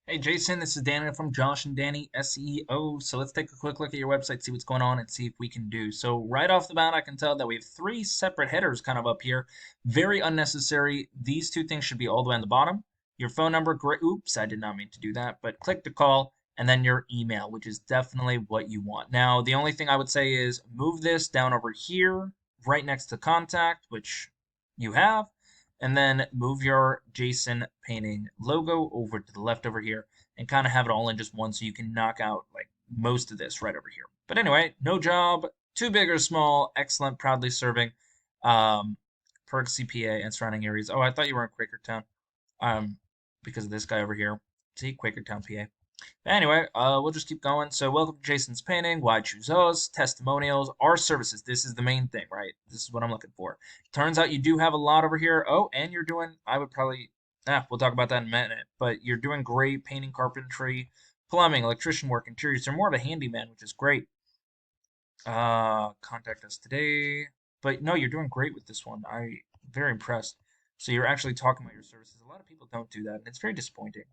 Hey Jason, this is Danny from Josh and Danny SEO. So let's take a quick look at your website, see what's going on, and see if we can do. So right off the bat, I can tell that we have three separate headers kind of up here. Very unnecessary. These two things should be all the way on the bottom. Your phone number, great. Oops, I did not mean to do that, but click to call, and then your email, which is definitely what you want. Now, the only thing I would say is move this down over here, right next to contact, which you have, and then move your Jason painting logo over to the left over here and kind of have it all in just one so you can knock out like most of this right over here. But anyway, no job, too big or small, excellent, proudly serving, um, Perk CPA and surrounding areas. Oh, I thought you were in Quakertown, because of this guy over here. See, Quakertown, PA. Anyway, we'll just keep going. So, welcome to Jason's Painting. Why choose us? Testimonials, our services. This is the main thing, right? This is what I'm looking for. Turns out you do have a lot over here. Oh, and you're doing, I would probably, we'll talk about that in a minute. But you're doing great painting, carpentry, plumbing, electrician work, interiors. You're more of a handyman, which is great. Contact us today. But no, you're doing great with this one. I'm very impressed. So, you're actually talking about your services. A lot of people don't do that, and it's very disappointing.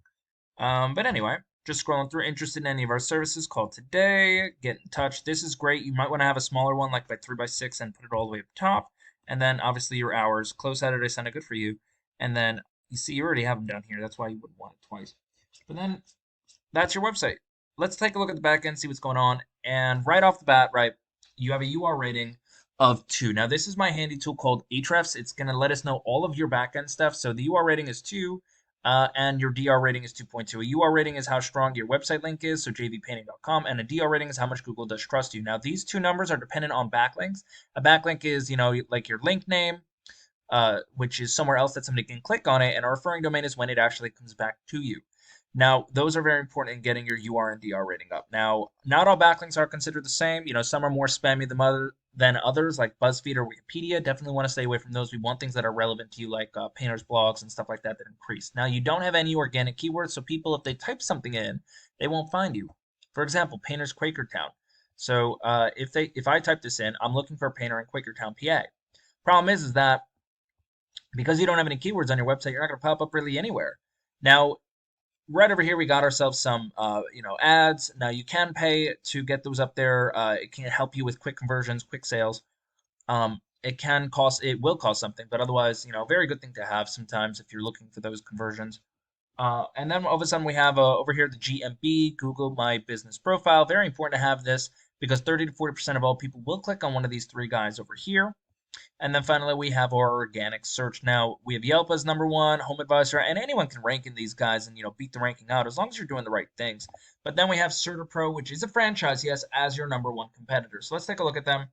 But anyway, just scrolling through, interested in any of our services, call today, get in touch. This is great. You might want to have a smaller one, like by 3x6, and put it all the way up top. And then obviously your hours, close Saturday, Sunday, good for you. And then you see, you already have them down here. That's why you wouldn't want it twice. But then that's your website. Let's take a look at the back end, see what's going on. And right off the bat, right, you have a UR rating of 2. Now, this is my handy tool called Ahrefs. It's going to let us know all of your backend stuff. So the UR rating is 2, and your DR rating is 2.2. A UR rating is how strong your website link is, so jvpainting.com, and a DR rating is how much Google does trust you. Now, these two numbers are dependent on backlinks. A backlink is, like your link name, which is somewhere else that somebody can click on it, and a referring domain is when it actually comes back to you. Now, those are very important in getting your UR and DR rating up. Now, not all backlinks are considered the same. Some are more spammy than others, like BuzzFeed or Wikipedia. Definitely want to stay away from those. We want things that are relevant to you, like painters' blogs and stuff like that increase. Now, you don't have any organic keywords, so people, if they type something in, they won't find you. For example, painters Quakertown. So if I type this in, I'm looking for a painter in Quakertown, PA. Problem is that because you don't have any keywords on your website, you're not going to pop up really anywhere. Now, right over here, we got ourselves some, ads. Now you can pay to get those up there. It can help you with quick conversions, quick sales. It will cost something, but otherwise, very good thing to have sometimes if you're looking for those conversions. And then all of a sudden we have over here the GMB, Google My Business Profile. Very important to have this because 30 to 40% of all people will click on one of these three guys over here. And then finally, we have our organic search. Now, we have Yelp as number one, Home Advisor, and anyone can rank in these guys and, beat the ranking out as long as you're doing the right things. But then we have Certapro, which is a franchise, yes, as your number one competitor. So let's take a look at them.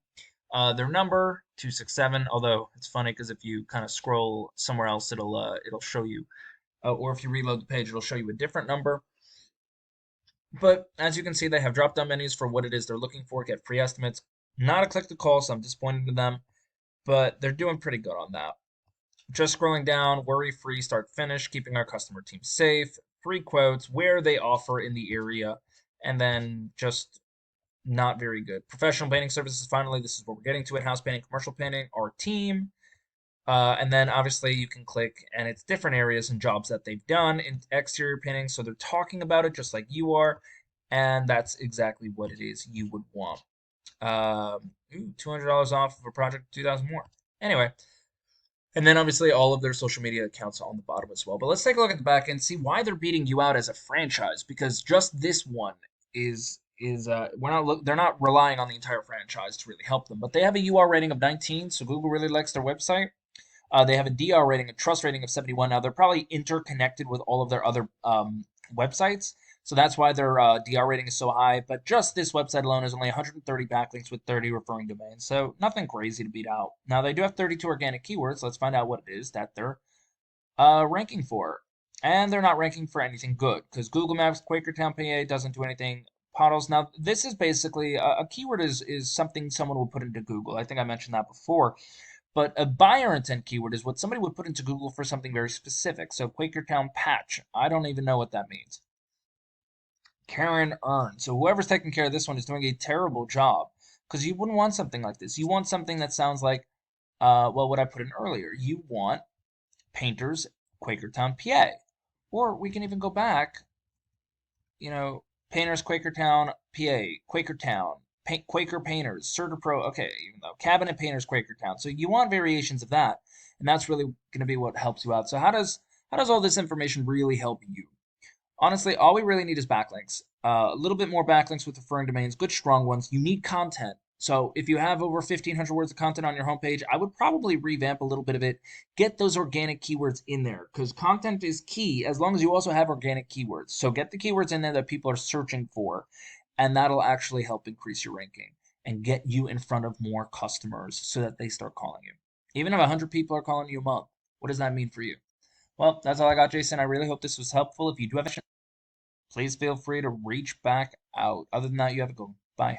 Their number 267, although it's funny because if you kind of scroll somewhere else, it'll show you, or if you reload the page, it'll show you a different number. But as you can see, they have drop-down menus for what it is they're looking for, get free estimates. Not a click to call, so I'm disappointed in them, but they're doing pretty good on that. Just scrolling down, worry free, start finish, keeping our customer team safe, free quotes, where they offer in the area, and then just not very good. Professional painting services, finally, this is what we're getting to it. House painting, commercial painting, our team. And then obviously you can click, and it's different areas and jobs that they've done in exterior painting. So they're talking about it just like you are, and that's exactly what it is you would want. $200 off of a project, 2,000 more. Anyway, and then obviously all of their social media accounts on the bottom as well. But let's take a look at the back end, see why they're beating you out as a franchise. Because just this one they're not relying on the entire franchise to really help them. But they have a UR rating of 19, so Google really likes their website. They have a DR rating, a trust rating of 71. Now they're probably interconnected with all of their other websites, so that's why their DR rating is so high. But just this website alone is only 130 backlinks with 30 referring domains, so nothing crazy to beat out. Now they do have 32 organic keywords. Let's find out what it is that they're ranking for. And they're not ranking for anything good because Google Maps, Quakertown, PA doesn't do anything. Potholes. Now this is basically a keyword is something someone will put into Google. I think I mentioned that before. But a buyer intent keyword is what somebody would put into Google for something very specific. So Quakertown patch, I don't even know what that means. Karen Earn. So whoever's taking care of this one is doing a terrible job because you wouldn't want something like this. You want something that sounds like, what I put in earlier. You want painters, Quakertown, PA. Or we can even go back Painters, Quakertown, PA, Quakertown, Quaker Painters, Certapro, okay, even though Cabinet Painters, Quakertown. So you want variations of that, and that's really going to be what helps you out. So how does all this information really help you? Honestly, all we really need is backlinks. A little bit more backlinks with referring domains, good strong ones. You need content. So if you have over 1,500 words of content on your homepage, I would probably revamp a little bit of it. Get those organic keywords in there because content is key as long as you also have organic keywords. So get the keywords in there that people are searching for, and that'll actually help increase your ranking and get you in front of more customers so that they start calling you. Even if 100 people are calling you a month, what does that mean for you? Well, that's all I got, Jason. I really hope this was helpful. If you do have a please feel free to reach back out. Other than that, you have a good one. Bye.